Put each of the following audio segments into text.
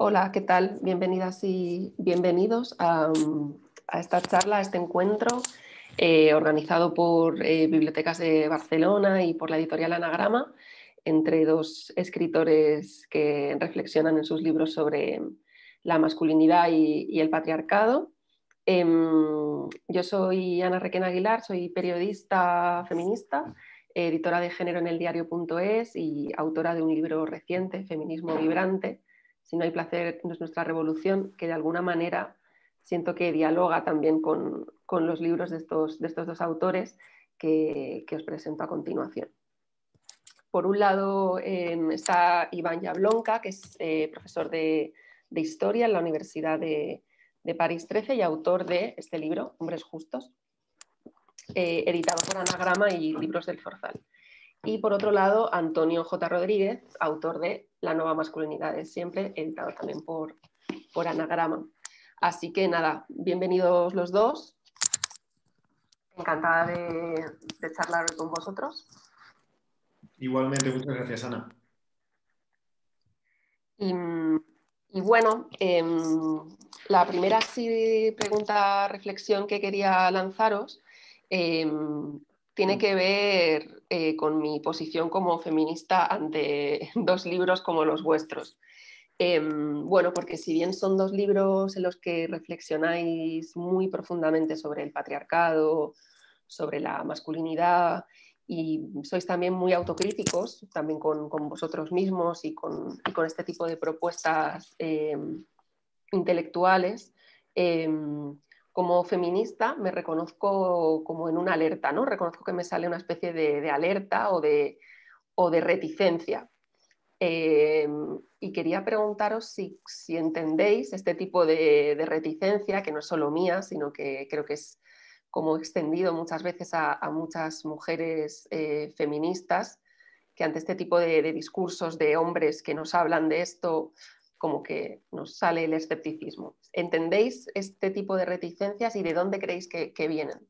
Hola, ¿qué tal? Bienvenidas y bienvenidos a esta charla, a este encuentro organizado por Bibliotecas de Barcelona y por la editorial Anagrama, entre dos escritores que reflexionan en sus libros sobre la masculinidad y el patriarcado. Yo soy Ana Requena Aguilar, soy periodista feminista, editora de género en eldiario.es y autora de un libro reciente, Feminismo Vibrante. Si no hay placer, no es nuestra revolución, que de alguna manera siento que dialoga también con los libros de estos dos autores que os presento a continuación. Por un lado está Iván Jablonka, que es profesor de Historia en la Universidad de París 13 y autor de este libro, Hombres Justos, editado por Anagrama y Libros del Zorzal. Y por otro lado, Antonio J. Rodríguez, autor de La nueva masculinidad de siempre, editado también por Anagrama. Así que nada, bienvenidos los dos. Encantada de charlar con vosotros. Igualmente, muchas gracias, Ana. Y bueno, la primera pregunta, reflexión que quería lanzaros tiene que ver con mi posición como feminista ante dos libros como los vuestros. Bueno, porque si bien son dos libros en los que reflexionáis muy profundamente sobre el patriarcado, sobre la masculinidad, y sois también muy autocríticos, también con vosotros mismos y con este tipo de propuestas intelectuales, como feminista me reconozco como en una alerta, ¿no? Reconozco que me sale una especie de alerta o de reticencia. Y quería preguntaros si entendéis este tipo de reticencia, que no es solo mía, sino que creo que es como extendido muchas veces a muchas mujeres feministas, que ante este tipo de discursos de hombres que nos hablan de esto, como que nos sale el escepticismo. ¿Entendéis este tipo de reticencias y de dónde creéis que vienen?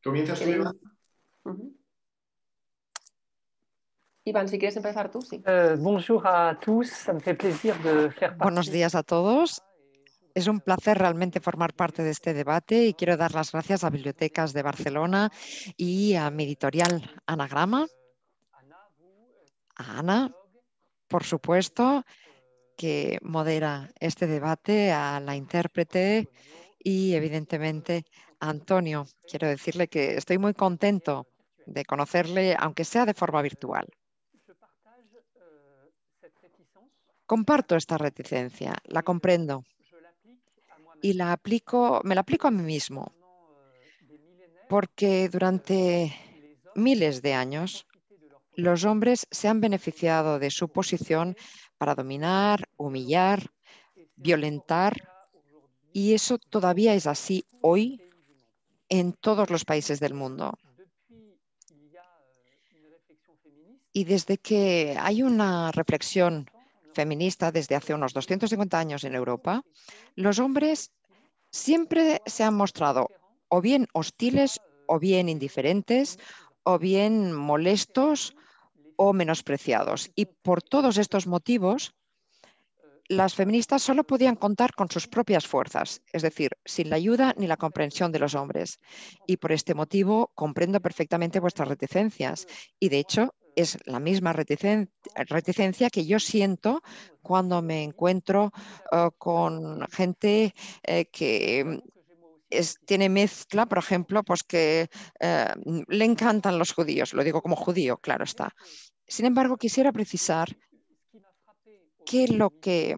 ¿Comienzas tú, Iván? Iván, si quieres empezar tú, sí. Bonjour a tous, ça me fait plaisir de faire partie. Buenos días a todos. Es un placer realmente formar parte de este debate y quiero dar las gracias a Bibliotecas de Barcelona y a mi editorial Anagrama, a Ana, por supuesto, que modera este debate, a la intérprete y evidentemente a Antonio. Quiero decirle que estoy muy contento de conocerle, aunque sea de forma virtual. Comparto esta reticencia, la comprendo y me la aplico a mí mismo, porque durante miles de años los hombres se han beneficiado de su posición para dominar, humillar, violentar, y eso todavía es así hoy en todos los países del mundo. Y desde que hay una reflexión feminista desde hace unos 250 años en Europa, los hombres siempre se han mostrado o bien hostiles, o bien indiferentes, o bien molestos o menospreciados. Y por todos estos motivos, las feministas solo podían contar con sus propias fuerzas, es decir, sin la ayuda ni la comprensión de los hombres. Y por este motivo comprendo perfectamente vuestras reticencias. Y de hecho, es la misma reticencia que yo siento cuando me encuentro con gente que tiene mezcla, por ejemplo, pues que le encantan los judíos. Lo digo como judío, claro está. Sin embargo, quisiera precisar que lo que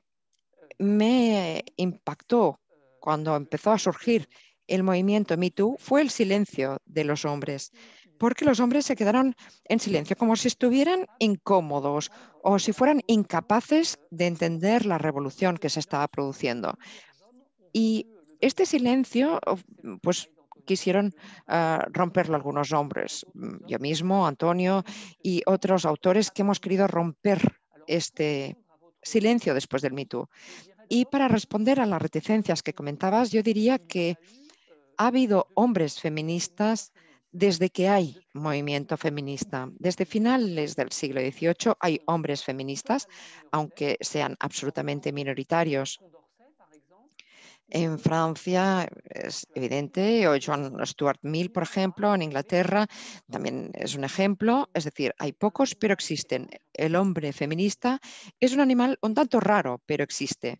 me impactó cuando empezó a surgir el movimiento Me Too fue el silencio de los hombres, porque los hombres se quedaron en silencio, como si estuvieran incómodos o si fueran incapaces de entender la revolución que se estaba produciendo. Y este silencio, pues quisieron romperlo algunos hombres, yo mismo, Antonio y otros autores que hemos querido romper este silencio después del Me Too. Y para responder a las reticencias que comentabas, yo diría que ha habido hombres feministas desde que hay movimiento feminista. Desde finales del siglo XVIII hay hombres feministas, aunque sean absolutamente minoritarios. En Francia es evidente, o John Stuart Mill, por ejemplo, en Inglaterra también es un ejemplo. Es decir, hay pocos, pero existen. El hombre feminista es un animal un tanto raro, pero existe.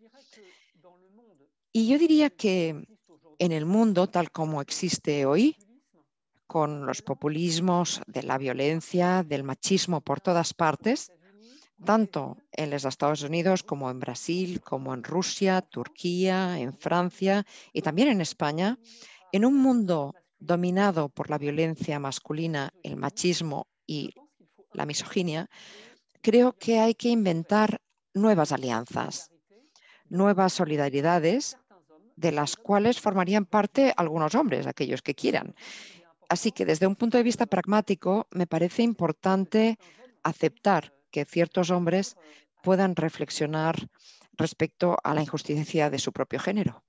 Y yo diría que en el mundo, tal como existe hoy, con los populismos de la violencia, del machismo por todas partes, tanto en los Estados Unidos como en Brasil, como en Rusia, Turquía, en Francia y también en España, en un mundo dominado por la violencia masculina, el machismo y la misoginia, creo que hay que inventar nuevas alianzas, nuevas solidaridades, de las cuales formarían parte algunos hombres, aquellos que quieran. Así que desde un punto de vista pragmático, me parece importante aceptar que ciertos hombres puedan reflexionar respecto a la injusticia de su propio género.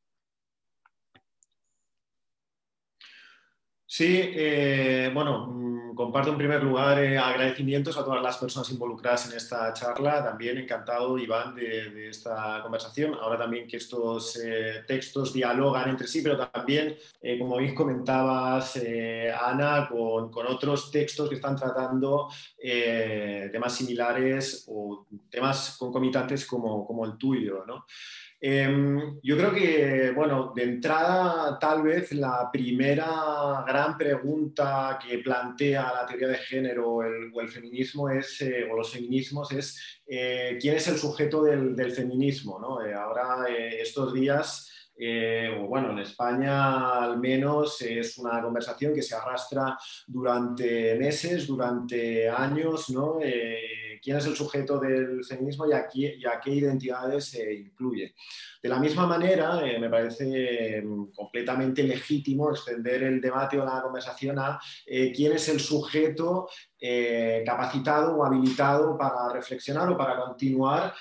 Sí, bueno, comparto en primer lugar agradecimientos a todas las personas involucradas en esta charla. También encantado, Iván, de esta conversación. Ahora también que estos textos dialogan entre sí, pero también, como bien comentabas, Ana, con otros textos que están tratando temas similares o temas concomitantes como el tuyo, ¿no? Yo creo que, bueno, de entrada, tal vez la primera gran pregunta que plantea la teoría de género o el feminismo es, o los feminismos es ¿quién es el sujeto del feminismo, ¿no? Ahora, estos días, o bueno, en España al menos, es una conversación que se arrastra durante meses, durante años, ¿no? ¿Quién es el sujeto del feminismo y a qué identidades se incluye? De la misma manera, me parece completamente legítimo extender el debate o la conversación a quién es el sujeto capacitado o habilitado para reflexionar o para continuar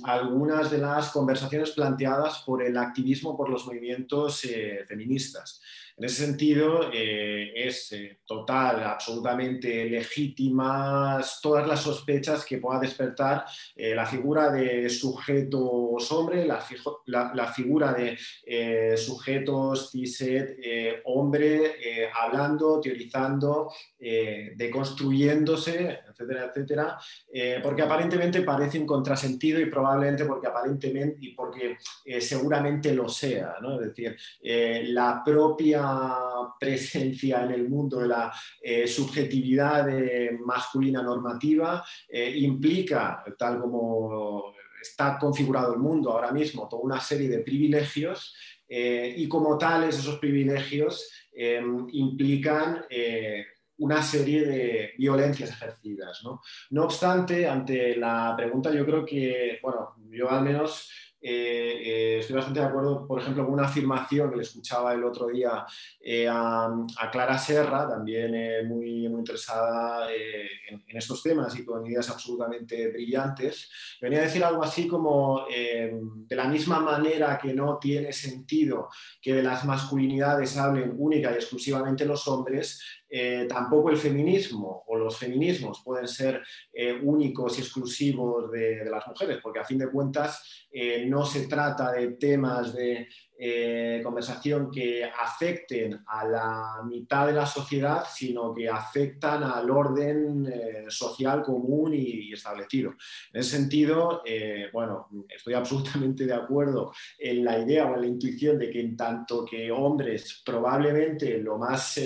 algunas de las conversaciones planteadas por el activismo, por los movimientos feministas. En ese sentido, es total, absolutamente legítimas todas las sospechas que pueda despertar la figura de sujetos hombre, la figura de sujetos cishet hombre, hablando, teorizando, deconstruyéndose, etcétera, etcétera, porque aparentemente parece un contrasentido y probablemente porque seguramente lo sea, ¿no? Es decir, la propia presencia en el mundo de la subjetividad masculina normativa implica, tal como está configurado el mundo ahora mismo, toda una serie de privilegios y como tales esos privilegios implican una serie de violencias ejercidas, ¿no? No obstante, ante la pregunta yo creo que, bueno, yo al menos estoy bastante de acuerdo, por ejemplo, con una afirmación que le escuchaba el otro día a Clara Serra, también muy, muy interesada en estos temas y con ideas absolutamente brillantes. Venía a decir algo así como, de la misma manera que no tiene sentido que de las masculinidades hablen única y exclusivamente los hombres, tampoco el feminismo o los feminismos pueden ser únicos y exclusivos de las mujeres, porque a fin de cuentas no se trata de temas de conversación que afecten a la mitad de la sociedad, sino que afectan al orden social común y establecido. En ese sentido, bueno, estoy absolutamente de acuerdo en la idea o en la intuición de que en tanto que hombres probablemente lo más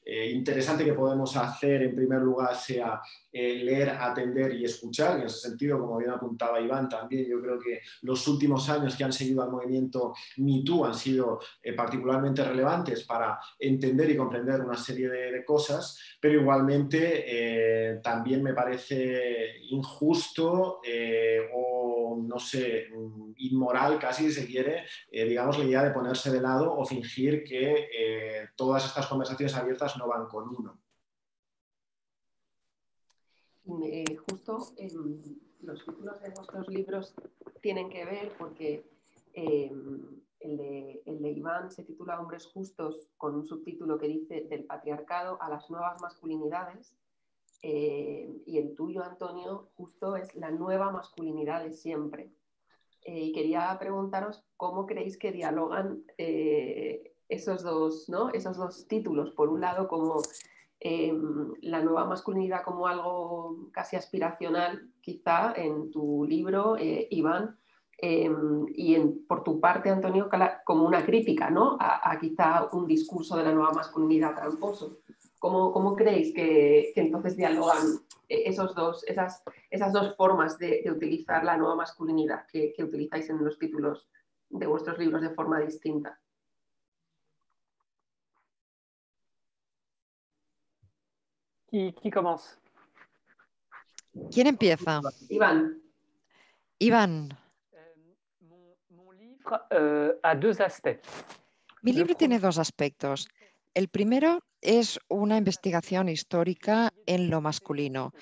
interesante que podemos hacer en primer lugar sea leer, atender y escuchar. En ese sentido, como bien apuntaba Iván también, yo creo que los últimos años que han seguido al movimiento MeToo han sido particularmente relevantes para entender y comprender una serie de cosas, pero igualmente también me parece injusto o no sé, inmoral casi si se quiere, digamos, la idea de ponerse de lado o fingir que todas estas conversaciones abiertas no van con uno. Justo los títulos de vuestros libros tienen que ver porque el de Iván se titula Hombres justos, con un subtítulo que dice Del patriarcado a las nuevas masculinidades. Y el tuyo, Antonio, justo es La nueva masculinidad de siempre. Y quería preguntaros cómo creéis que dialogan esos dos, ¿no? Esos dos títulos. Por un lado, como la nueva masculinidad como algo casi aspiracional, quizá, en tu libro, Iván, y por tu parte, Antonio, como una crítica, ¿no? A quizá un discurso de la nueva masculinidad tramposo. ¿Cómo creéis que entonces dialogan esas dos formas de utilizar la nueva masculinidad que utilizáis en los títulos de vuestros libros de forma distinta? Qui commence? ¿Quién empieza? Iván. Iván. Mon livre a deux aspects. Mi Le libro tiene premier- dos aspectos. El primero es una investigación histórica en lo masculino.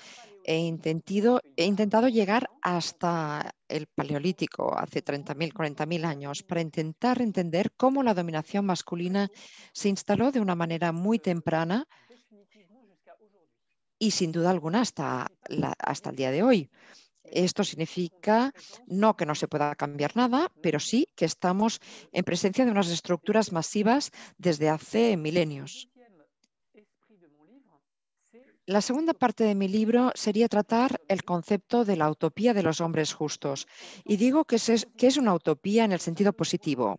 He intentado llegar hasta el Paleolítico, hace 30.000, 40.000 años, para intentar entender cómo la dominación masculina se instaló de una manera muy temprana y sin duda alguna hasta el día de hoy. Esto significa no que no se pueda cambiar nada, pero sí que estamos en presencia de unas estructuras masivas desde hace milenios. La segunda parte de mi libro sería tratar el concepto de la utopía de los hombres justos. Y digo que es una utopía en el sentido positivo.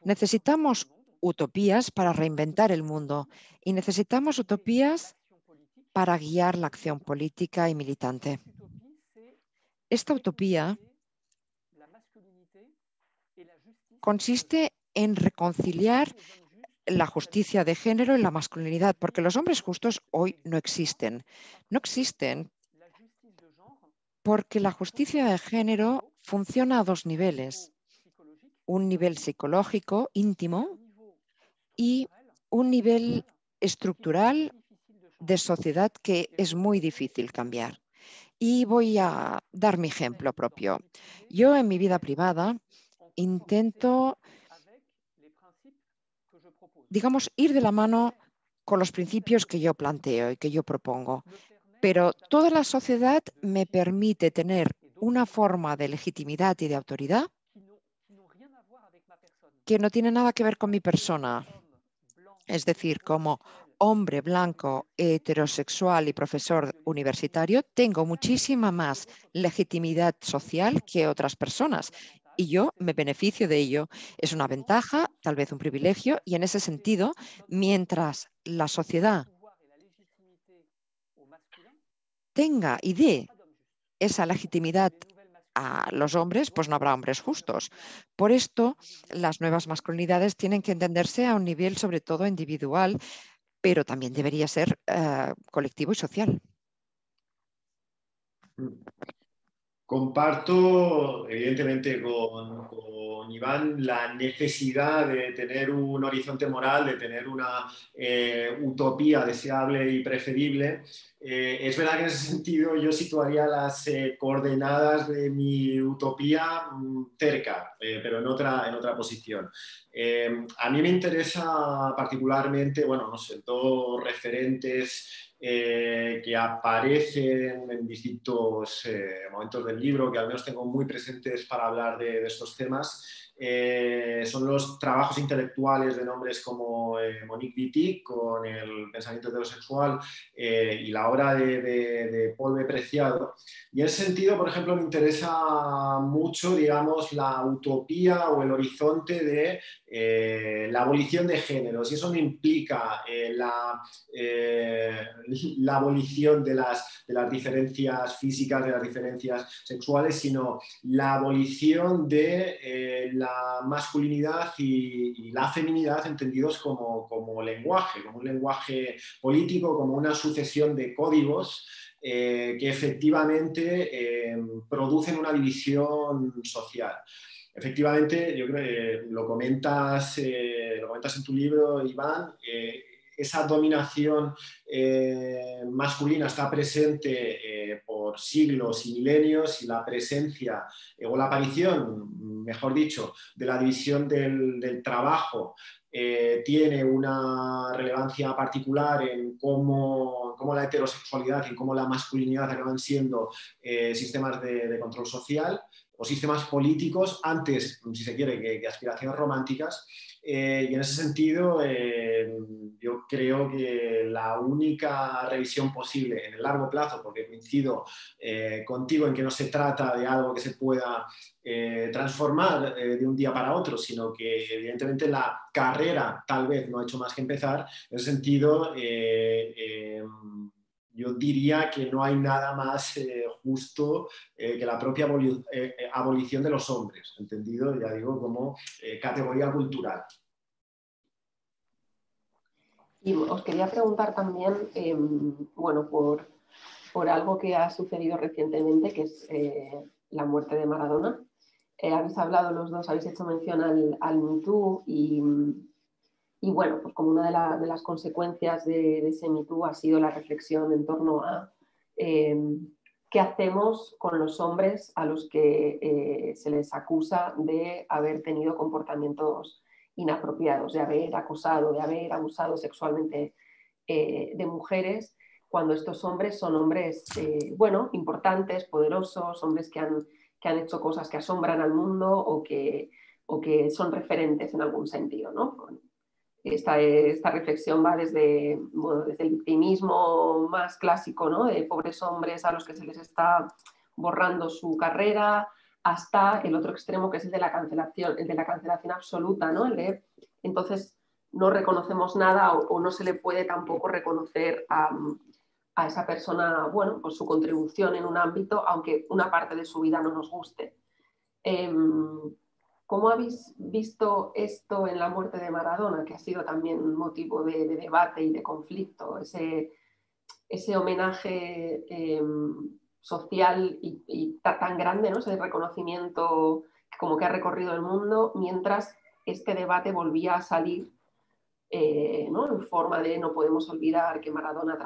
Necesitamos utopías para reinventar el mundo y necesitamos utopías para guiar la acción política y militante. Esta utopía consiste en reconciliar la justicia de género y la masculinidad, porque los hombres justos hoy no existen. No existen porque la justicia de género funciona a dos niveles. Un nivel psicológico, íntimo, y un nivel estructural de sociedad que es muy difícil cambiar. Y voy a dar mi ejemplo propio. Yo en mi vida privada intento, digamos, ir de la mano con los principios que yo planteo y que yo propongo. Pero toda la sociedad me permite tener una forma de legitimidad y de autoridad que no tiene nada que ver con mi persona. Es decir, como hombre blanco, heterosexual y profesor universitario, tengo muchísima más legitimidad social que otras personas. Y yo me beneficio de ello. Es una ventaja, tal vez un privilegio, y en ese sentido, mientras la sociedad tenga y dé esa legitimidad a los hombres, pues no habrá hombres justos. Por esto, las nuevas masculinidades tienen que entenderse a un nivel sobre todo individual, pero también debería ser colectivo y social. Comparto, evidentemente, con Iván la necesidad de tener un horizonte moral, de tener una utopía deseable y preferible. Es verdad que en ese sentido yo situaría las coordenadas de mi utopía cerca, pero en otra posición. A mí me interesa particularmente, bueno, no sé, dos referentes que aparecen en distintos momentos del libro, que al menos tengo muy presentes para hablar de estos temas. Son los trabajos intelectuales de nombres como Monique Wittig con el pensamiento heterosexual y la obra de Paul B. Preciado. Y en ese sentido, por ejemplo, me interesa mucho, digamos, la utopía o el horizonte de la abolición de géneros. Y eso no implica la abolición de las diferencias físicas, de las diferencias sexuales, sino la abolición de la masculinidad y la feminidad entendidos como lenguaje, como un lenguaje político, como una sucesión de códigos que efectivamente producen una división social. Efectivamente, yo creo que lo comentas en tu libro, Iván, esa dominación masculina está presente por por siglos y milenios, y la presencia o la aparición, mejor dicho, de la división del trabajo tiene una relevancia particular en cómo la heterosexualidad y cómo la masculinidad acaban siendo sistemas de control social o sistemas políticos antes, si se quiere, que aspiraciones románticas. Y en ese sentido, yo creo que la única revisión posible en el largo plazo, porque coincido contigo en que no se trata de algo que se pueda transformar de un día para otro, sino que evidentemente la carrera tal vez no ha hecho más que empezar. En ese sentido, yo diría que no hay nada más justo que la propia abolición de los hombres, entendido, ya digo, como categoría cultural. Y os quería preguntar también, bueno, por algo que ha sucedido recientemente, que es la muerte de Maradona. Habéis hablado los dos, habéis hecho mención al Me Too y bueno, pues como una de las consecuencias de ese Me Too ha sido la reflexión en torno a qué hacemos con los hombres a los que se les acusa de haber tenido comportamientos inapropiados, de haber acosado, de haber abusado sexualmente de mujeres, cuando estos hombres son hombres, bueno, importantes, poderosos, hombres que han hecho cosas que asombran al mundo o que son referentes en algún sentido, ¿no? Esta reflexión va desde, bueno, desde el victimismo más clásico, ¿no? De pobres hombres a los que se les está borrando su carrera, hasta el otro extremo, que es el de la cancelación absoluta, ¿no? El de, entonces no reconocemos nada o no se le puede tampoco reconocer a esa persona, bueno, por su contribución en un ámbito, aunque una parte de su vida no nos guste. ¿Cómo habéis visto esto en la muerte de Maradona, que ha sido también motivo de debate y de conflicto? Ese homenaje social y tan grande, ¿no? Ese reconocimiento como que ha recorrido el mundo, mientras este debate volvía a salir, ¿no? En forma de no podemos olvidar que Maradona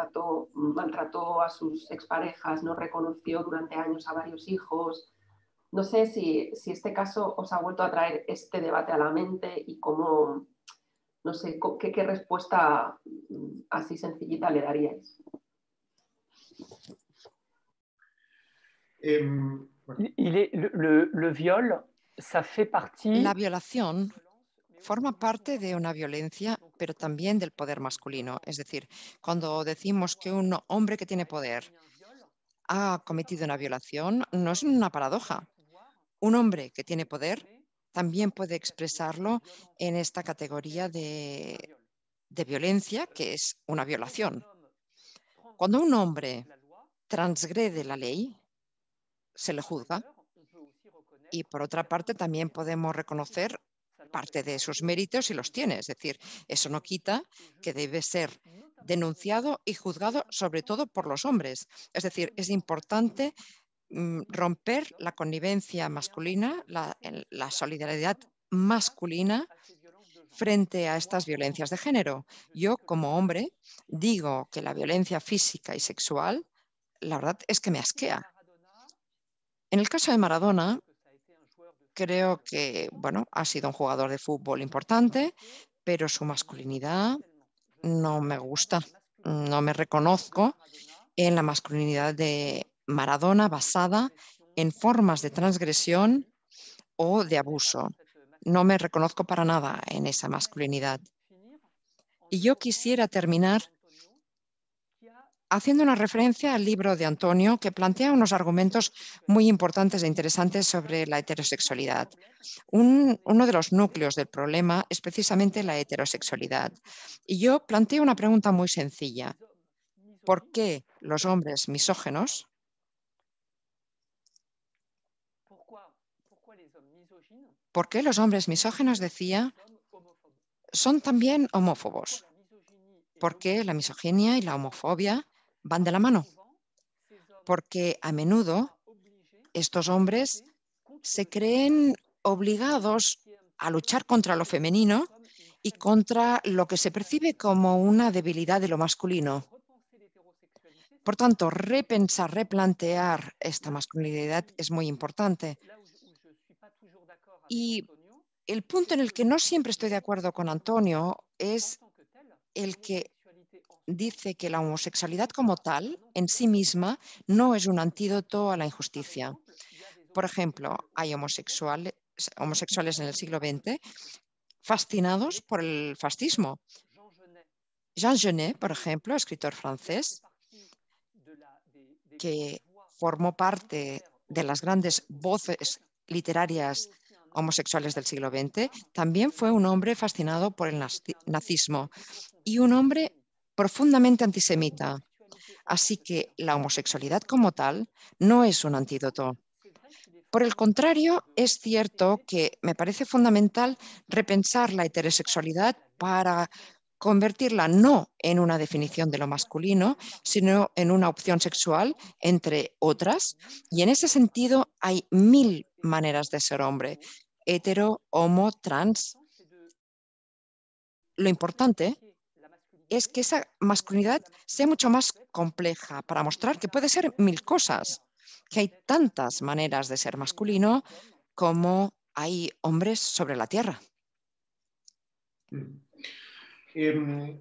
maltrató a sus exparejas, no reconoció durante años a varios hijos. No sé si este caso os ha vuelto a traer este debate a la mente y cómo, no sé, qué respuesta así sencillita le daríais. Le viol, ça fait partie. La violación forma parte de una violencia, pero también del poder masculino. Es decir, cuando decimos que un hombre que tiene poder ha cometido una violación, no es una paradoja. Un hombre que tiene poder también puede expresarlo en esta categoría de violencia, que es una violación. Cuando un hombre transgrede la ley, se le juzga. Y por otra parte, también podemos reconocer parte de sus méritos y los tiene. Es decir, eso no quita que debe ser denunciado y juzgado sobre todo por los hombres. Es decir, es importante romper la connivencia masculina, la solidaridad masculina frente a estas violencias de género. Yo, como hombre, digo que la violencia física y sexual, la verdad es que me asquea. En el caso de Maradona, creo que, bueno, ha sido un jugador de fútbol importante, pero su masculinidad no me gusta. No me reconozco en la masculinidad de Maradona basada en formas de transgresión o de abuso. No me reconozco para nada en esa masculinidad. Y yo quisiera terminar haciendo una referencia al libro de Antonio, que plantea unos argumentos muy importantes e interesantes sobre la heterosexualidad. Uno de los núcleos del problema es precisamente la heterosexualidad. Y yo planteo una pregunta muy sencilla. ¿Por qué los hombres misóginos decía, son también homófobos? Porque la misoginia y la homofobia van de la mano. Porque a menudo estos hombres se creen obligados a luchar contra lo femenino y contra lo que se percibe como una debilidad de lo masculino. Por tanto, repensar, replantear esta masculinidad es muy importante. Y el punto en el que no siempre estoy de acuerdo con Antonio es el que dice que la homosexualidad como tal, en sí misma, no es un antídoto a la injusticia. Por ejemplo, hay homosexuales en el siglo XX fascinados por el fascismo. Jean Genet, por ejemplo, escritor francés, que formó parte de las grandes voces literarias homosexuales del siglo XX, también fue un hombre fascinado por el nazismo y un hombre profundamente antisemita. Así que la homosexualidad como tal no es un antídoto. Por el contrario, es cierto que me parece fundamental repensar la heterosexualidad para convertirla no en una definición de lo masculino, sino en una opción sexual entre otras. Y en ese sentido hay 1000 maneras de ser hombre, hetero, homo, trans. Lo importante es que esa masculinidad sea mucho más compleja para mostrar que puede ser 1000 cosas, que hay tantas maneras de ser masculino como hay hombres sobre la tierra.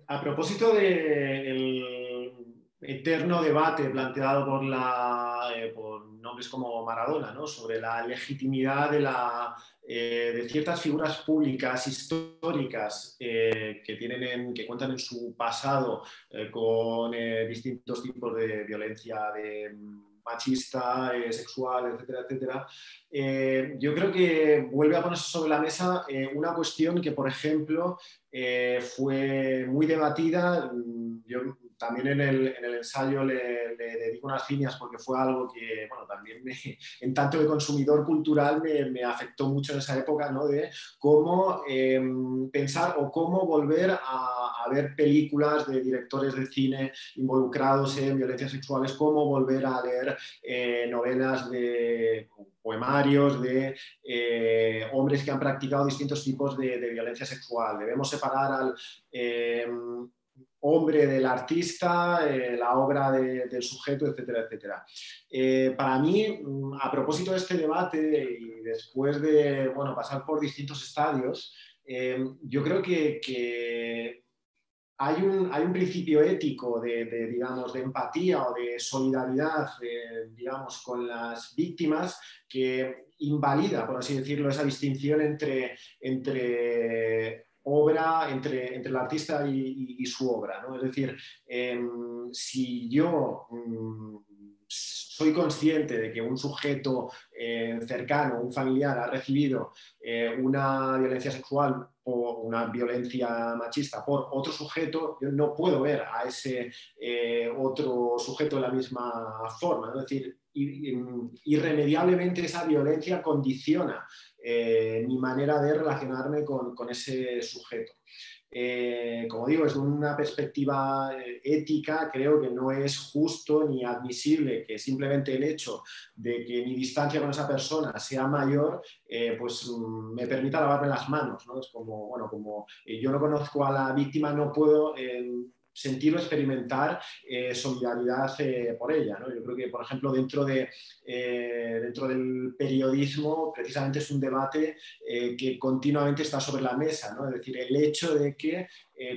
A propósito del eterno debate planteado por nombres como Maradona, ¿no? Sobre la legitimidad de ciertas figuras públicas históricas que cuentan en su pasado con distintos tipos de violencia machista, sexual, etcétera, etcétera. Yo creo que vuelve a ponerse sobre la mesa una cuestión que, por ejemplo, fue muy debatida. Yo también en el ensayo le dedico unas líneas porque fue algo que, bueno, también en tanto de consumidor cultural me afectó mucho en esa época, ¿no? De cómo pensar o cómo volver a ver películas de directores de cine involucrados en violencias sexuales, cómo volver a leer novelas de poemarios de hombres que han practicado distintos tipos de violencia sexual. Debemos separar al hombre del artista, la obra del sujeto, etcétera, etcétera. Para mí, a propósito de este debate y después de pasar por distintos estadios, yo creo que hay un principio ético digamos, de empatía o de solidaridad, digamos, con las víctimas que invalida, por así decirlo, esa distinción entre obra, entre el artista y su obra, ¿no? Es decir, si yo soy consciente de que un sujeto cercano, un familiar, ha recibido una violencia sexual o una violencia machista por otro sujeto, yo no puedo ver a ese otro sujeto de la misma forma, ¿no? Es decir, irremediablemente esa violencia condiciona mi manera de relacionarme con ese sujeto. Como digo, desde una perspectiva ética, creo que no es justo ni admisible que simplemente el hecho de que mi distancia con esa persona sea mayor, pues me permita lavarme las manos, ¿no? Es como, bueno, como yo no conozco a la víctima, no puedo sentir o experimentar solidaridad por ella, ¿no? Yo creo que, por ejemplo, dentro del periodismo, precisamente es un debate que continuamente está sobre la mesa, ¿no? Es decir, el hecho de que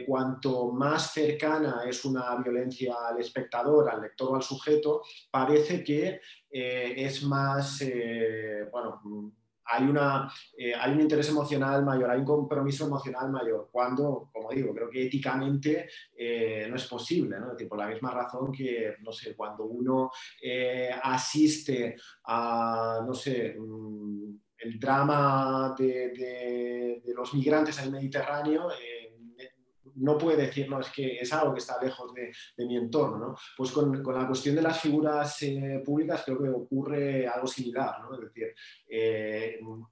cuanto más cercana es una violencia al espectador, al lector o al sujeto, parece que es más, hay un interés emocional mayor, hay un compromiso emocional mayor, cuando, como digo, creo que éticamente no es posible, ¿no? Es decir, por la misma razón que, no sé, cuando uno asiste a, no sé, el drama de los migrantes en el Mediterráneo, no puede decir, no, es que es algo que está lejos de mi entorno, ¿no? Pues con la cuestión de las figuras públicas creo que ocurre algo similar, ¿no? Es decir,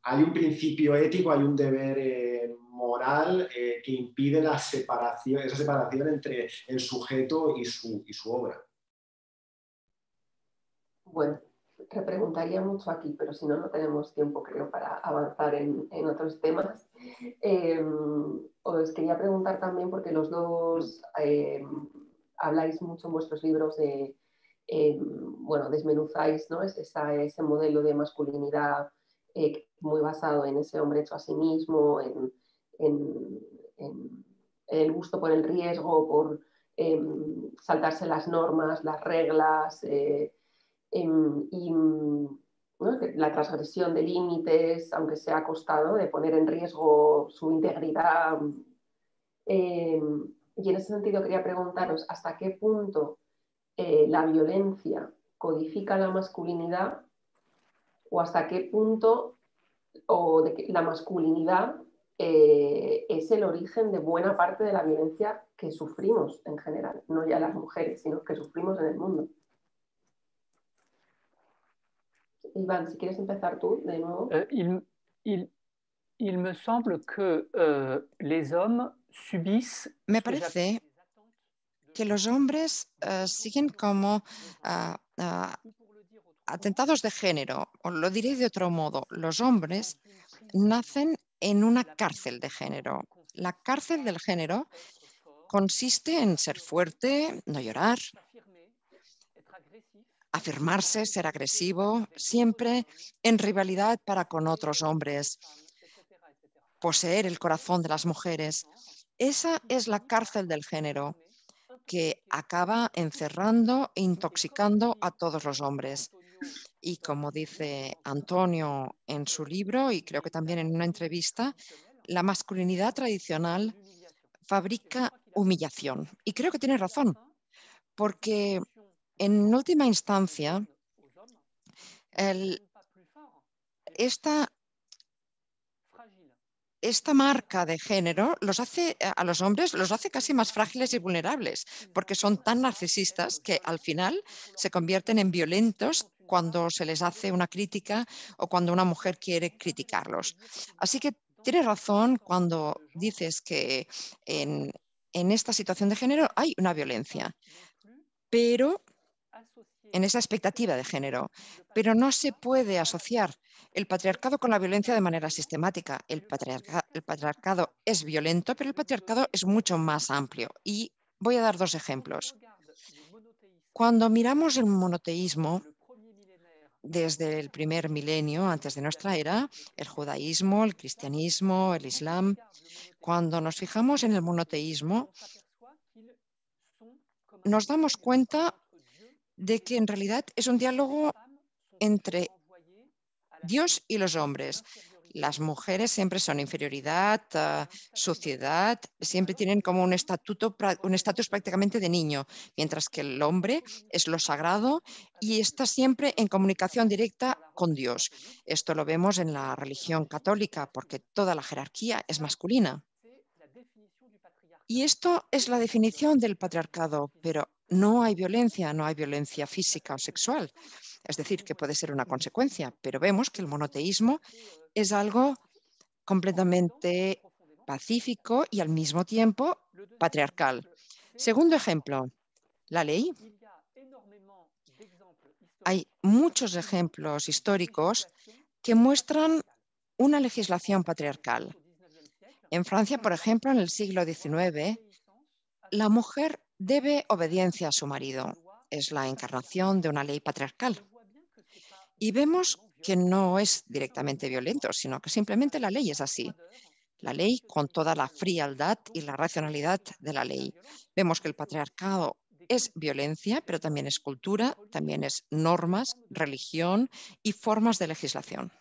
hay un principio ético, hay un deber moral que impide esa separación entre el sujeto y su obra. Bueno, repreguntaría mucho aquí, pero si no, no tenemos tiempo, creo, para avanzar en otros temas. Os quería preguntar también, porque los dos habláis mucho en vuestros libros de bueno, desmenuzáis, ¿no? Ese modelo de masculinidad muy basado en ese hombre hecho a sí mismo, en el gusto por el riesgo, por saltarse las normas, las reglas, y ¿no? La transgresión de límites, aunque sea a costa, ¿no? de poner en riesgo su integridad. Y en ese sentido quería preguntaros hasta qué punto la violencia codifica la masculinidad o hasta qué punto la masculinidad es el origen de buena parte de la violencia que sufrimos en general, no ya las mujeres, sino que sufrimos en el mundo. Iván, si quieres empezar tú de nuevo. Il me semble que les hommes subissent. Me parece que los hombres siguen como atentados de género, o lo diré de otro modo, los hombres nacen en una cárcel de género. La cárcel del género consiste en ser fuerte, no llorar, afirmarse, ser agresivo, siempre en rivalidad para con otros hombres, poseer el corazón de las mujeres. Esa es la cárcel del género que acaba encerrando e intoxicando a todos los hombres. Y como dice Antonio en su libro, y creo que también en una entrevista, la masculinidad tradicional fabrica humillación. Y creo que tiene razón, porque en última instancia, esta marca de género los hace a los hombres, los hace casi más frágiles y vulnerables, porque son tan narcisistas que al final se convierten en violentos cuando se les hace una crítica o cuando una mujer quiere criticarlos. Así que tienes razón cuando dices que en esta situación de género hay una violencia, pero en esa expectativa de género, pero no se puede asociar el patriarcado con la violencia de manera sistemática. El patriarcado es violento, pero el patriarcado es mucho más amplio. Y voy a dar dos ejemplos. Cuando miramos el monoteísmo desde el primer milenio antes de nuestra era, el judaísmo, el cristianismo, el islam, cuando nos fijamos en el monoteísmo, nos damos cuenta de que en realidad es un diálogo entre Dios y los hombres. Las mujeres siempre son inferioridad, suciedad, siempre tienen como un estatus prácticamente de niño, mientras que el hombre es lo sagrado y está siempre en comunicación directa con Dios. Esto lo vemos en la religión católica, porque toda la jerarquía es masculina. Y esto es la definición del patriarcado, pero no hay violencia física o sexual. Es decir, que puede ser una consecuencia, pero vemos que el monoteísmo es algo completamente pacífico y al mismo tiempo patriarcal. Segundo ejemplo, la ley. Hay muchos ejemplos históricos que muestran una legislación patriarcal. En Francia, por ejemplo, en el siglo XIX, la mujer debe obediencia a su marido. Es la encarnación de una ley patriarcal. Y vemos que no es directamente violento, sino que simplemente la ley es así. La ley con toda la frialdad y la racionalidad de la ley. Vemos que el patriarcado es violencia, pero también es cultura, también es normas, religión y formas de legislación.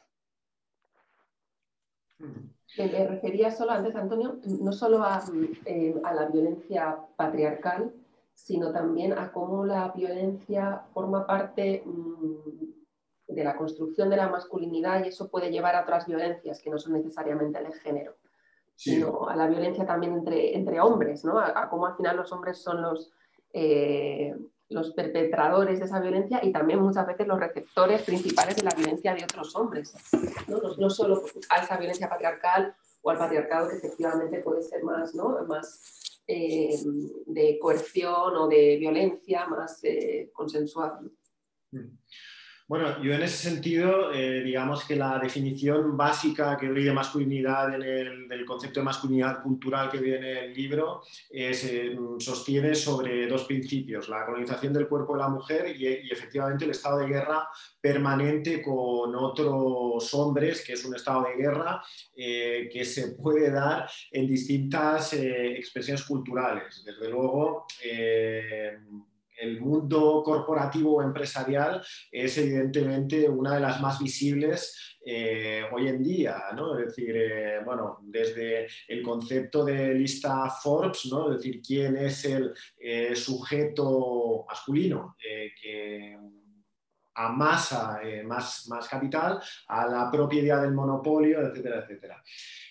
Me refería solo antes, Antonio, no solo a la violencia patriarcal, sino también a cómo la violencia forma parte de la construcción de la masculinidad y eso puede llevar a otras violencias que no son necesariamente de género, sino a la violencia también entre hombres, ¿no? A cómo al final los hombres son los perpetradores de esa violencia y también muchas veces los receptores principales de la violencia de otros hombres, no solo a esa violencia patriarcal o al patriarcado que efectivamente puede ser más, ¿no? más de coerción o de violencia, más consensual. Bueno, yo en ese sentido, digamos que la definición básica que doy de masculinidad del concepto de masculinidad cultural que viene en el libro se sostiene sobre dos principios: la colonización del cuerpo de la mujer y efectivamente el estado de guerra permanente con otros hombres, que es un estado de guerra que se puede dar en distintas expresiones culturales. Desde luego, el mundo corporativo o empresarial es evidentemente una de las más visibles hoy en día, ¿no? Es decir, bueno, desde el concepto de lista Forbes, ¿no? Es decir, quién es el sujeto masculino que amasa más capital, a la propia idea del monopolio, etcétera, etcétera.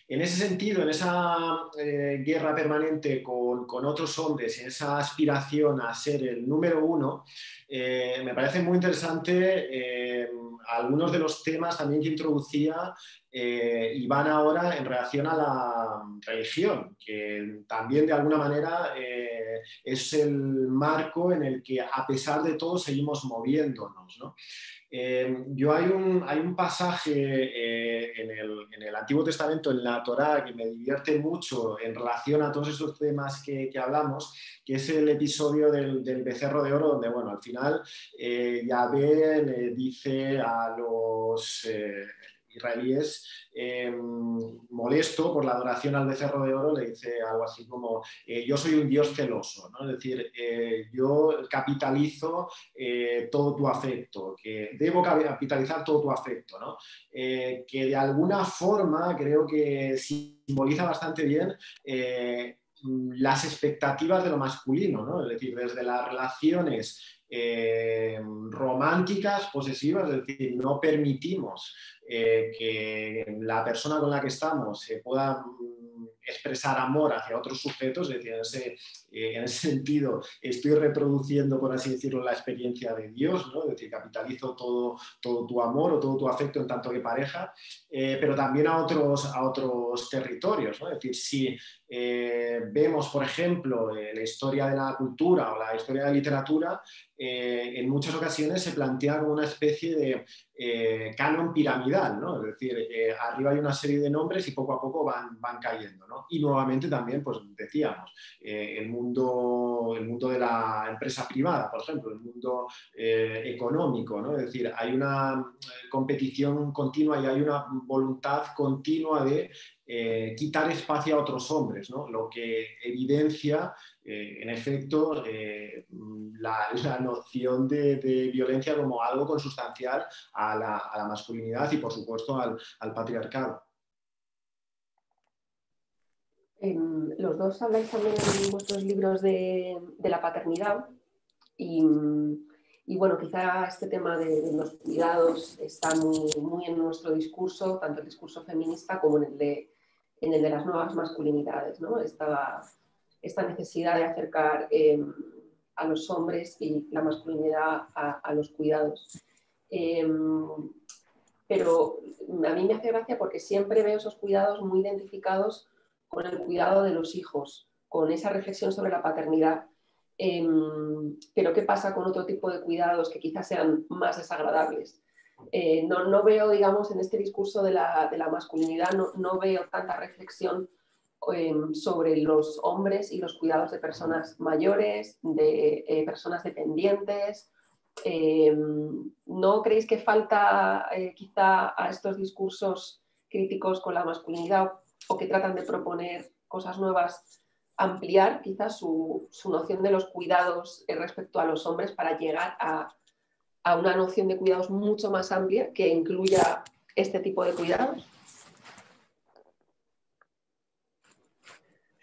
En ese sentido, en esa guerra permanente con otros hombres, en esa aspiración a ser el número uno, me parece muy interesante algunos de los temas también que introducía y van ahora en relación a la religión, que también de alguna manera es el marco en el que a pesar de todo seguimos moviéndonos, ¿no? Hay un pasaje en el Antiguo Testamento, en la Torá, que me divierte mucho en relación a todos estos temas que hablamos, que es el episodio del becerro de oro, donde, bueno, al final Yahvé le dice a los israelíes, molesto por la adoración al becerro de oro, le dice algo así como yo soy un Dios celoso, ¿no? Es decir, yo capitalizo todo tu afecto, que debo capitalizar todo tu afecto, ¿no? Que de alguna forma creo que simboliza bastante bien las expectativas de lo masculino, ¿no? Es decir, desde las relaciones románticas, posesivas, es decir, no permitimos que la persona con la que estamos pueda expresar amor hacia otros sujetos, es decir, en ese sentido estoy reproduciendo, por así decirlo, la experiencia de Dios, ¿no? Es decir, capitalizo todo tu amor o todo tu afecto en tanto que pareja, pero también a otros territorios, ¿no? Es decir, si vemos, por ejemplo, la historia de la cultura o la historia de la literatura, en muchas ocasiones se plantea como una especie de canon piramidal, ¿no? Es decir, arriba hay una serie de nombres y poco a poco van cayendo, ¿no? Y nuevamente también, pues decíamos, el mundo de la empresa privada, por ejemplo, el mundo económico, ¿no? Es decir, hay una competición continua y hay una voluntad continua de quitar espacio a otros hombres, ¿no? Lo que evidencia, en efecto, la noción de violencia como algo consustancial a la masculinidad y, por supuesto, al patriarcado. Los dos habláis también en vuestros libros de la paternidad y bueno, quizá este tema de los cuidados está muy en nuestro discurso, tanto el discurso feminista como en el de las nuevas masculinidades, ¿no? Esta necesidad de acercar a los hombres y la masculinidad a los cuidados. Pero a mí me hace gracia porque siempre veo esos cuidados muy identificados con el cuidado de los hijos, con esa reflexión sobre la paternidad. Pero ¿qué pasa con otro tipo de cuidados que quizás sean más desagradables? No veo, digamos, en este discurso de la masculinidad, no veo tanta reflexión sobre los hombres y los cuidados de personas mayores, de personas dependientes. ¿No creéis que falta quizá a estos discursos críticos con la masculinidad o que tratan de proponer cosas nuevas, ampliar quizás su noción de los cuidados respecto a los hombres para llegar a una noción de cuidados mucho más amplia que incluya este tipo de cuidados?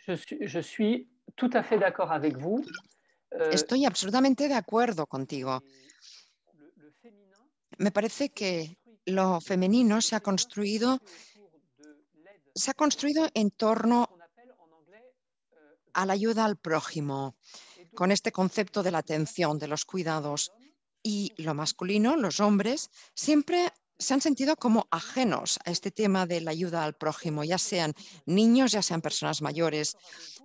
Je suis tout à fait d'accord avec vous. Estoy absolutamente de acuerdo contigo. Me parece que lo femenino se ha construido en torno a la ayuda al prójimo, con este concepto de la atención, de los cuidados. Y lo masculino, los hombres, siempre se han sentido como ajenos a este tema de la ayuda al prójimo, ya sean niños, ya sean personas mayores.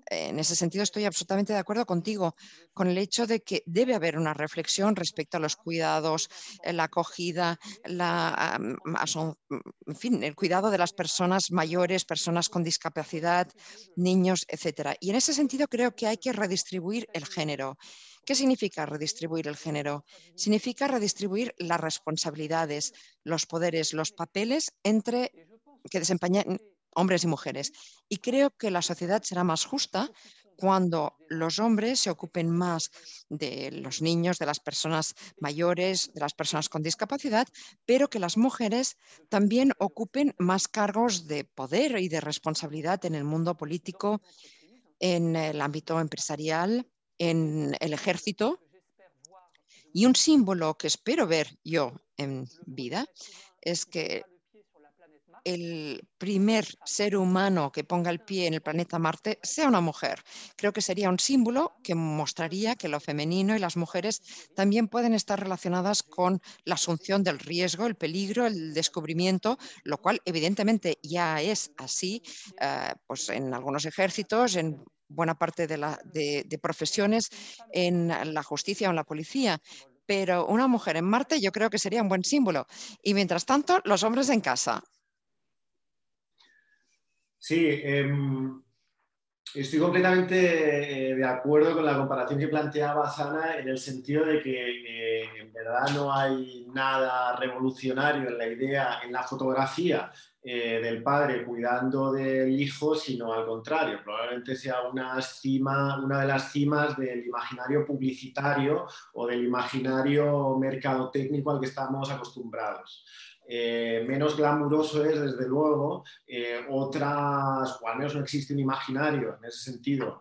En ese sentido estoy absolutamente de acuerdo contigo con el hecho de que debe haber una reflexión respecto a los cuidados, la acogida, en fin, el cuidado de las personas mayores, personas con discapacidad, niños, etcétera. Y en ese sentido creo que hay que redistribuir el género. ¿Qué significa redistribuir el género? Significa redistribuir las responsabilidades, los poderes, los papeles que desempeñan hombres y mujeres. Y creo que la sociedad será más justa cuando los hombres se ocupen más de los niños, de las personas mayores, de las personas con discapacidad, pero que las mujeres también ocupen más cargos de poder y de responsabilidad en el mundo político, en el ámbito empresarial, en el ejército. Y un símbolo que espero ver yo en vida es que el primer ser humano que ponga el pie en el planeta Marte sea una mujer. Creo que sería un símbolo que mostraría que lo femenino y las mujeres también pueden estar relacionadas con la asunción del riesgo, el peligro, el descubrimiento, lo cual evidentemente ya es así, pues en algunos ejércitos, en buena parte de profesiones, en la justicia o en la policía. Pero una mujer en Marte yo creo que sería un buen símbolo. Y mientras tanto, los hombres en casa. Sí, estoy completamente de acuerdo con la comparación que planteaba Sana en el sentido de que en verdad no hay nada revolucionario en la idea, en la fotografía del padre cuidando del hijo, sino al contrario, probablemente sea una de las cimas del imaginario publicitario o del imaginario mercadotécnico al que estamos acostumbrados. Menos glamuroso es, desde luego, otras, o al menos no existe un imaginario en ese sentido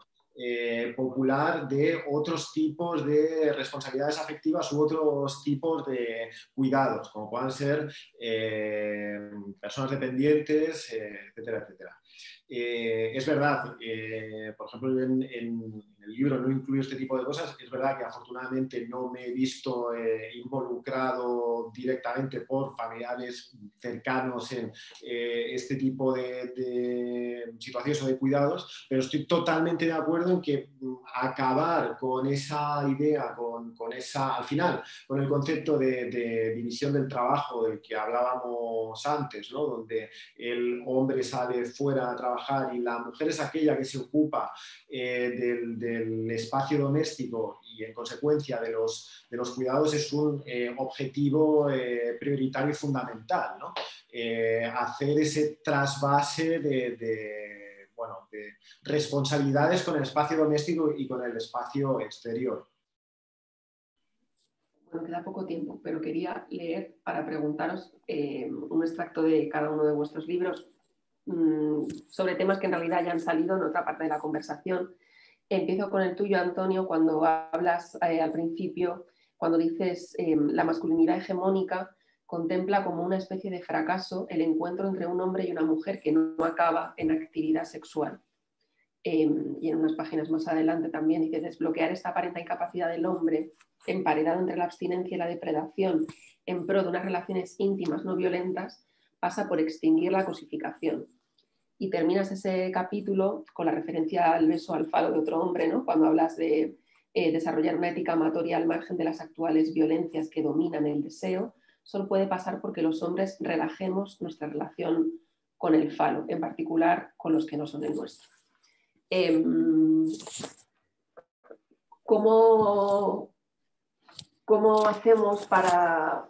popular de otros tipos de responsabilidades afectivas u otros tipos de cuidados, como puedan ser personas dependientes, etcétera, etcétera. Es verdad, por ejemplo, en el libro no incluyo este tipo de cosas. Es verdad que afortunadamente no me he visto involucrado directamente por familiares cercanos en este tipo de situaciones o de cuidados, pero estoy totalmente de acuerdo en que acabar con esa idea, con esa, al final, con el concepto de división del trabajo del que hablábamos antes, ¿no? Donde el hombre sale fuera a trabajar y la mujer es aquella que se ocupa del espacio doméstico y en consecuencia de los cuidados, es un objetivo prioritario y fundamental, ¿no? Hacer ese trasvase de responsabilidades con el espacio doméstico y con el espacio exterior. Bueno, queda poco tiempo, pero quería leer para preguntaros un extracto de cada uno de vuestros libros sobre temas que en realidad ya han salido en otra parte de la conversación. Empiezo con el tuyo, Antonio, cuando hablas al principio, cuando dices la masculinidad hegemónica contempla como una especie de fracaso el encuentro entre un hombre y una mujer que no acaba en actividad sexual. Y en unas páginas más adelante también dice: desbloquear esta aparente incapacidad del hombre, emparedado entre la abstinencia y la depredación, en pro de unas relaciones íntimas no violentas, pasa por extinguir la cosificación. Y terminas ese capítulo con la referencia al beso al falo de otro hombre, ¿no? Cuando hablas de desarrollar una ética amatoria al margen de las actuales violencias que dominan el deseo, solo puede pasar porque los hombres relajemos nuestra relación con el falo, en particular con los que no son el nuestro. ¿Cómo hacemos para...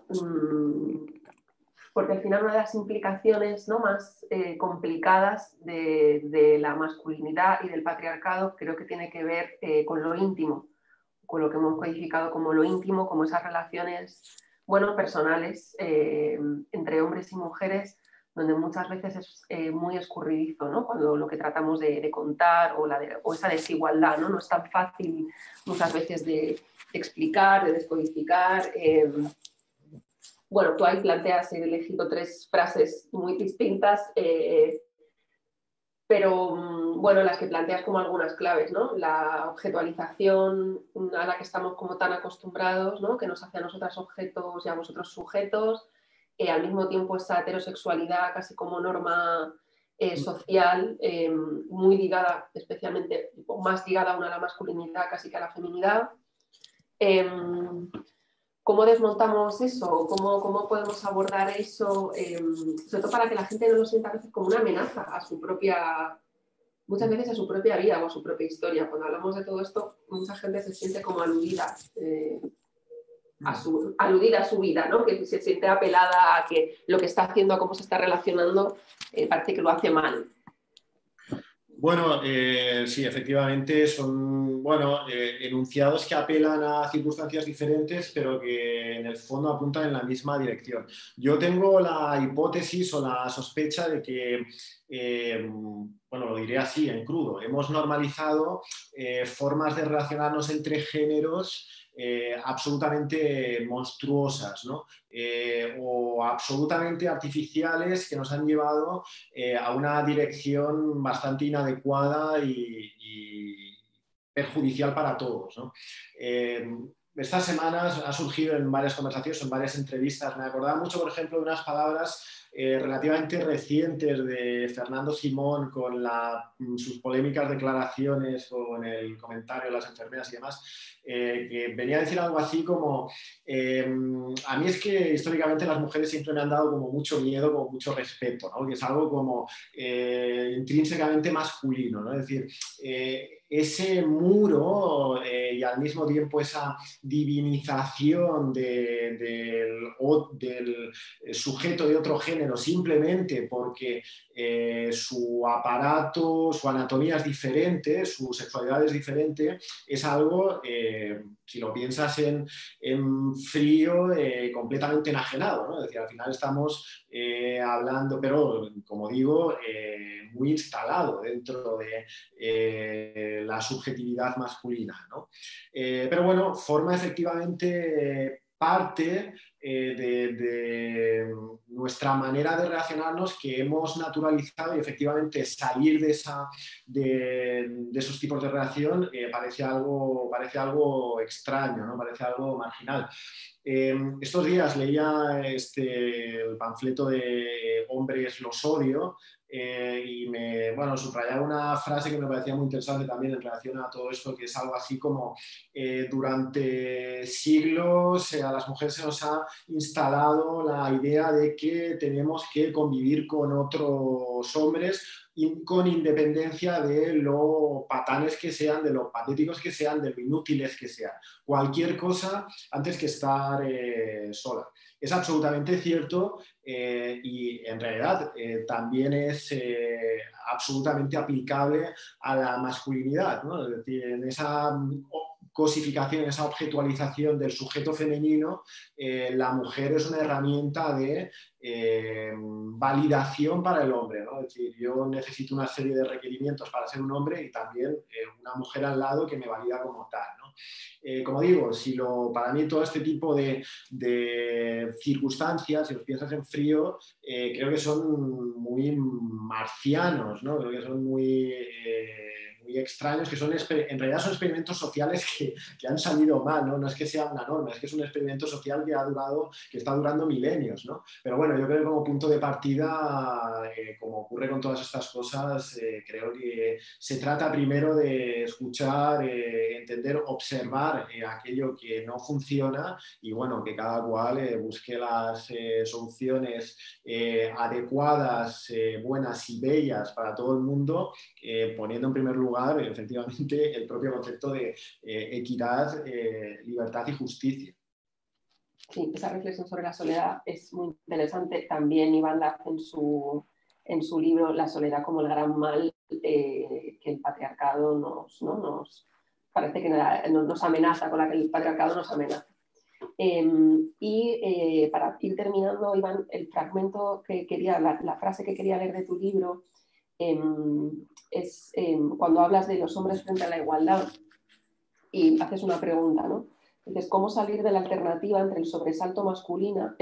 porque al final una de las implicaciones, ¿no?, más complicadas de la masculinidad y del patriarcado creo que tiene que ver con lo íntimo, con lo que hemos codificado como lo íntimo, como esas relaciones, bueno, personales entre hombres y mujeres, donde muchas veces es muy escurridizo, ¿no?, cuando lo que tratamos de contar o esa desigualdad, ¿no? No es tan fácil muchas veces de explicar, de descodificar. Bueno, tú ahí planteas, he elegido 3 frases muy distintas, pero bueno, las que planteas como algunas claves, ¿no? La objetualización a la que estamos como tan acostumbrados, ¿no?, que nos hace a nosotras objetos y a vosotros sujetos, al mismo tiempo esa heterosexualidad casi como norma social, muy ligada, especialmente, más ligada aún a la masculinidad casi que a la feminidad. ¿Cómo desmontamos eso? ¿Cómo podemos abordar eso? Sobre todo para que la gente no lo sienta a veces como una amenaza a su propia, muchas veces a su propia vida o a su propia historia. Cuando hablamos de todo esto, mucha gente se siente como aludida. Aludida a su vida, ¿no? Que se siente apelada a que lo que está haciendo, a cómo se está relacionando, parece que lo hace mal. Bueno, sí, efectivamente son enunciados que apelan a circunstancias diferentes, pero que en el fondo apuntan en la misma dirección. Yo tengo la hipótesis o la sospecha de que, lo diré así, en crudo, hemos normalizado formas de relacionarnos entre géneros absolutamente monstruosas, ¿no? O absolutamente artificiales, que nos han llevado a una dirección bastante inadecuada y perjudicial para todos, ¿no? Estas semanas ha surgido en varias conversaciones, en varias entrevistas. Me acordaba mucho, por ejemplo, de unas palabras relativamente recientes de Fernando Simón con sus polémicas declaraciones con el comentario de las enfermeras y demás, que venía a decir algo así como a mí es que históricamente las mujeres siempre me han dado como mucho miedo, como mucho respeto, ¿no? Que es algo como intrínsecamente masculino, ¿no? Es decir, ese muro y al mismo tiempo esa divinización del sujeto de otro género simplemente porque su aparato, su anatomía es diferente, su sexualidad es diferente, es algo, si lo piensas en frío, completamente enajenado, ¿no? Es decir, al final estamos hablando, pero como digo, muy instalado dentro de la subjetividad masculina, ¿no? Pero bueno, forma efectivamente parte de nuestra manera de relacionarnos que hemos naturalizado, y efectivamente salir de esos tipos de relación parece algo extraño, ¿no? Parece algo marginal. Estos días leía el panfleto de Hombres los odio, y subrayaba una frase que me parecía muy interesante también en relación a todo esto, que es algo así como durante siglos a las mujeres se nos ha instalado la idea de que tenemos que convivir con otros hombres con independencia de lo patanes que sean, de lo patéticos que sean, de lo inútiles que sean. Cualquier cosa antes que estar sola. Es absolutamente cierto y en realidad también es absolutamente aplicable a la masculinidad, ¿no? Es decir, en esa cosificación, esa objetualización del sujeto femenino, la mujer es una herramienta de validación para el hombre, ¿no? Es decir, yo necesito una serie de requerimientos para ser un hombre y también una mujer al lado que me valida como tal, ¿no? Como digo, para mí todo este tipo de circunstancias, si los piensas en frío, creo que son muy marcianos, ¿no? Creo que son muy extraños, que en realidad son experimentos sociales que han salido mal, ¿no? No es que sea una norma, es que es un experimento social que está durando milenios, ¿no? Pero bueno, yo creo que como punto de partida, como ocurre con todas estas cosas, creo que se trata primero de escuchar, entender, observar aquello que no funciona y bueno, que cada cual busque las soluciones adecuadas, buenas y bellas para todo el mundo, poniendo en primer lugar efectivamente el propio concepto de equidad, libertad y justicia. Sí, esa reflexión sobre la soledad es muy interesante. También Iván la hace en su libro La soledad como el gran mal que el patriarcado nos parece que nos amenaza, con la que el patriarcado nos amenaza. Para ir terminando, Iván, el fragmento que quería, la frase que quería leer de tu libro es cuando hablas de los hombres frente a la igualdad y haces una pregunta, ¿no? Entonces, ¿cómo salir de la alternativa entre el sobresalto masculinista,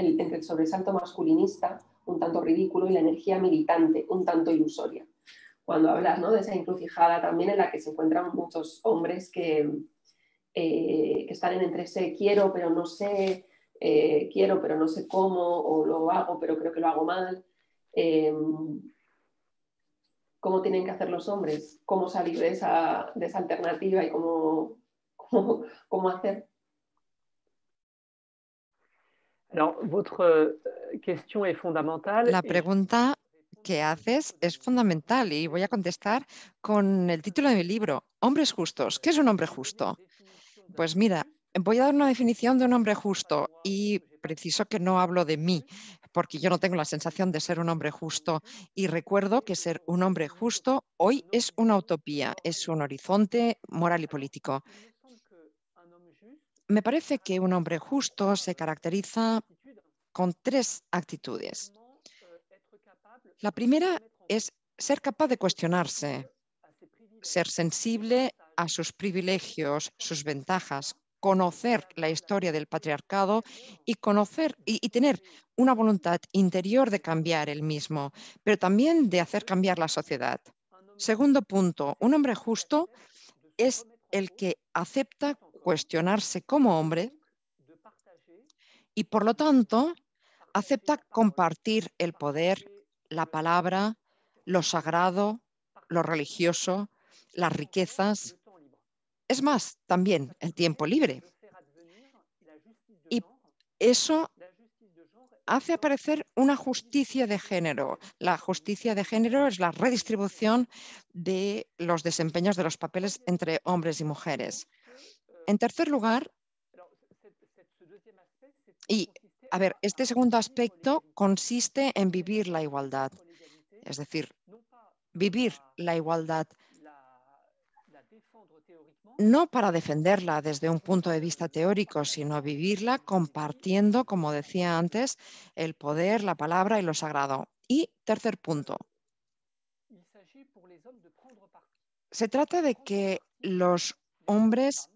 un tanto ridículo, y la energía militante, un tanto ilusoria? Cuando hablas, ¿no?, de esa encrucijada también en la que se encuentran muchos hombres que están entre ese quiero pero no sé, quiero pero no sé cómo, o lo hago pero creo que lo hago mal. ¿Cómo tienen que hacer los hombres? ¿Cómo salir de esa alternativa y cómo hacer? Alors, votre question est fondamentale. La pregunta que haces es fundamental y voy a contestar con el título de mi libro, Hombres justos. ¿Qué es un hombre justo? Pues mira, voy a dar una definición de un hombre justo y preciso que no hablo de mí, porque yo no tengo la sensación de ser un hombre justo y recuerdo que ser un hombre justo hoy es una utopía, es un horizonte moral y político. Me parece que un hombre justo se caracteriza con tres actitudes. La primera es ser capaz de cuestionarse, ser sensible a sus privilegios, sus ventajas, conocer la historia del patriarcado y conocer y tener una voluntad interior de cambiar el mismo, pero también de hacer cambiar la sociedad. Segundo punto, un hombre justo es el que acepta cuestionarse como hombre y por lo tanto acepta compartir el poder, la palabra, lo sagrado, lo religioso, las riquezas, es más, también el tiempo libre. Y eso hace aparecer una justicia de género. La justicia de género es la redistribución de los desempeños de los papeles entre hombres y mujeres. En tercer lugar, y a ver, este segundo aspecto consiste en vivir la igualdad, es decir, vivir la igualdad no para defenderla desde un punto de vista teórico, sino vivirla compartiendo, como decía antes, el poder, la palabra y lo sagrado. Y tercer punto, se trata de que los hombres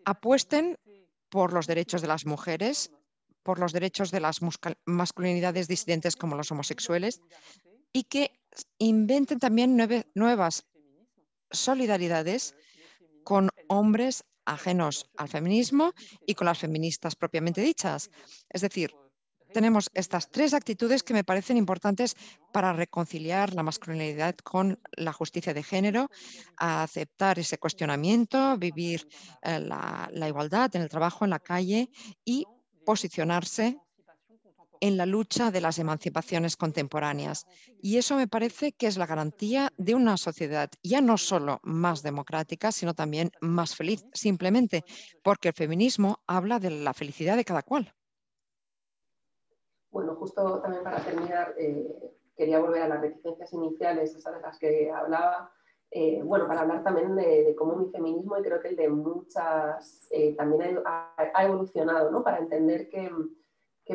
apuesten por los derechos de las mujeres, por los derechos de las masculinidades disidentes como los homosexuales y que inventen también nuevas solidaridades con hombres ajenos al feminismo y con las feministas propiamente dichas. Es decir, tenemos estas tres actitudes que me parecen importantes para reconciliar la masculinidad con la justicia de género, a aceptar ese cuestionamiento, vivir la igualdad en el trabajo, en la calle y posicionarse en la lucha de las emancipaciones contemporáneas. Y eso me parece que es la garantía de una sociedad ya no solo más democrática, sino también más feliz, simplemente porque el feminismo habla de la felicidad de cada cual. Bueno, justo también para terminar, quería volver a las reticencias iniciales, esas de las que hablaba, bueno, para hablar también de cómo mi feminismo, y creo que el de muchas, también ha evolucionado, ¿no? Para entender que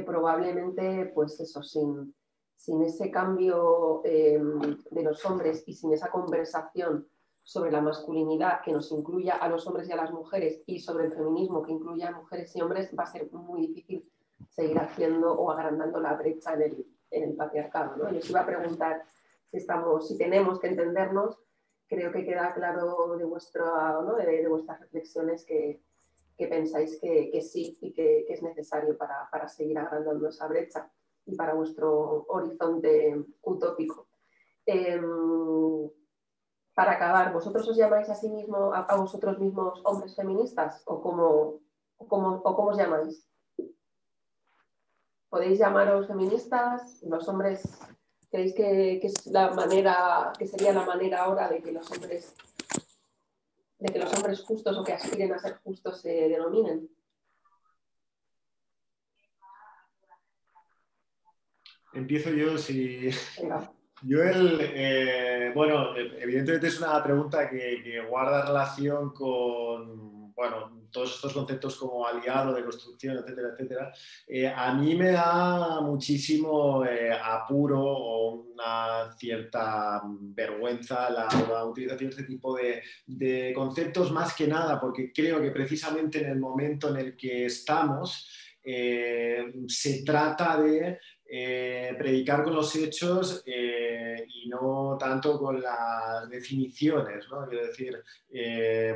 probablemente, pues eso, sin ese cambio de los hombres y sin esa conversación sobre la masculinidad que nos incluya a los hombres y a las mujeres y sobre el feminismo que incluya a mujeres y hombres, va a ser muy difícil seguir haciendo o agrandando la brecha en el patriarcado, ¿no? Yo os iba a preguntar si tenemos que entendernos. Creo que queda claro de vuestras reflexiones que pensáis que sí y que es necesario para seguir agrandando esa brecha y para vuestro horizonte utópico. Para acabar, ¿vosotros os llamáis a sí mismo, a vosotros mismos hombres feministas o cómo os llamáis? ¿Podéis llamaros feministas? ¿Los hombres creéis que es la manera, que sería la manera ahora de que los hombres justos o que aspiren a ser justos se denominen? Empiezo yo, si... Venga. Bueno, evidentemente es una pregunta que guarda relación con, bueno, todos estos conceptos como aliado, de construcción, etcétera, etcétera. A mí me da muchísimo apuro o una cierta vergüenza la utilización de este tipo de conceptos, más que nada porque creo que precisamente en el momento en el que estamos se trata de predicar con los hechos y no tanto con las definiciones, ¿no? Quiero decir,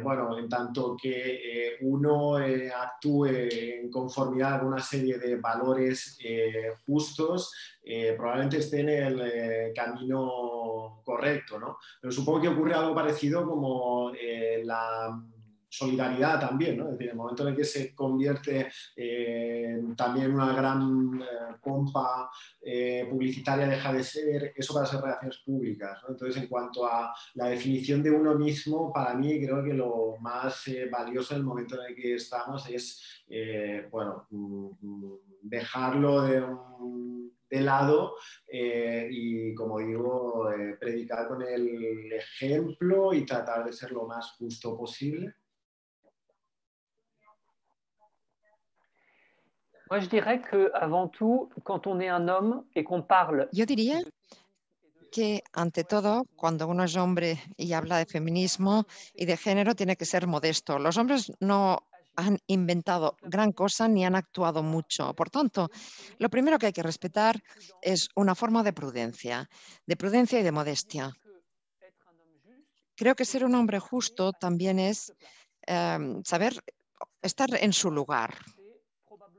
bueno, en tanto que uno actúe en conformidad con una serie de valores justos, probablemente esté en el camino correcto, ¿no? Pero supongo que ocurre algo parecido como la solidaridad también, ¿no? Es decir, en el momento en el que se convierte también en una gran pompa publicitaria, deja de ser eso para ser relaciones públicas, ¿no? Entonces, en cuanto a la definición de uno mismo, para mí creo que lo más valioso en el momento en el que estamos es, bueno, dejarlo de lado y, como digo, predicar con el ejemplo y tratar de ser lo más justo posible. Moi, je dirais qu'avant tout, quand on est un homme et qu'on parle, Yo diría que, ante todo, cuando uno es hombre y habla de feminismo y de género, tiene que ser modesto. Los hombres no han inventado gran cosa ni han actuado mucho. Por tanto, lo primero que hay que respetar es una forma de prudencia y de modestia. Creo que ser un hombre justo también es saber estar en su lugar,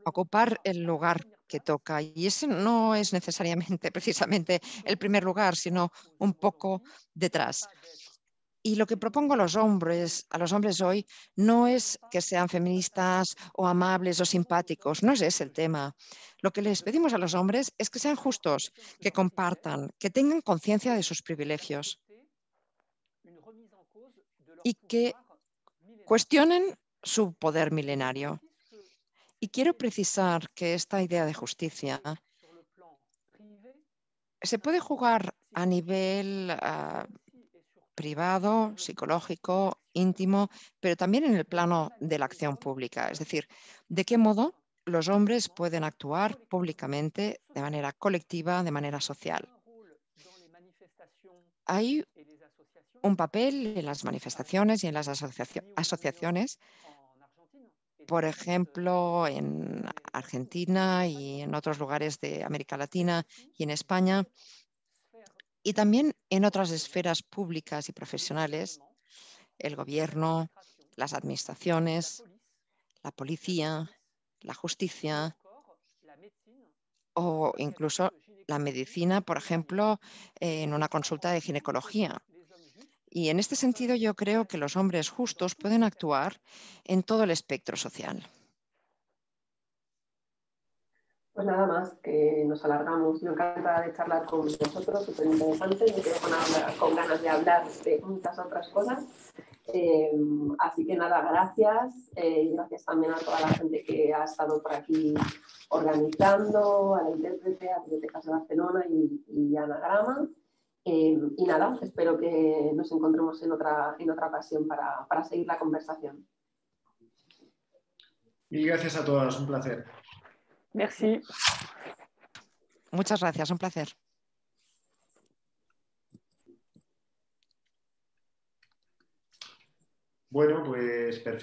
ocupar el lugar que toca. Y ese no es necesariamente precisamente el primer lugar, sino un poco detrás. Y lo que propongo a los hombres hoy, no es que sean feministas o amables o simpáticos, no es ese el tema. Lo que les pedimos a los hombres es que sean justos, que compartan, que tengan conciencia de sus privilegios y que cuestionen su poder milenario. Y quiero precisar que esta idea de justicia se puede jugar a nivel privado, psicológico, íntimo, pero también en el plano de la acción pública. Es decir, de qué modo los hombres pueden actuar públicamente, de manera colectiva, de manera social. Hay un papel en las manifestaciones y en las asociaciones, por ejemplo, en Argentina y en otros lugares de América Latina y en España, y también en otras esferas públicas y profesionales, el gobierno, las administraciones, la policía, la justicia o incluso la medicina, por ejemplo, en una consulta de ginecología. Y en este sentido yo creo que los hombres justos pueden actuar en todo el espectro social. Pues nada más, que nos alargamos. Yo encantada de charlar con vosotros, súper interesante. Me quedo con ganas de hablar de muchas otras cosas. Así que nada, gracias. Gracias también a toda la gente que ha estado por aquí organizando, a la intérprete, a Bibliotecas de Barcelona y a Anagrama. Y nada, espero que nos encontremos en otra ocasión para seguir la conversación. Y gracias a todas, un placer. merci. Muchas gracias, un placer. Bueno, pues perfecto.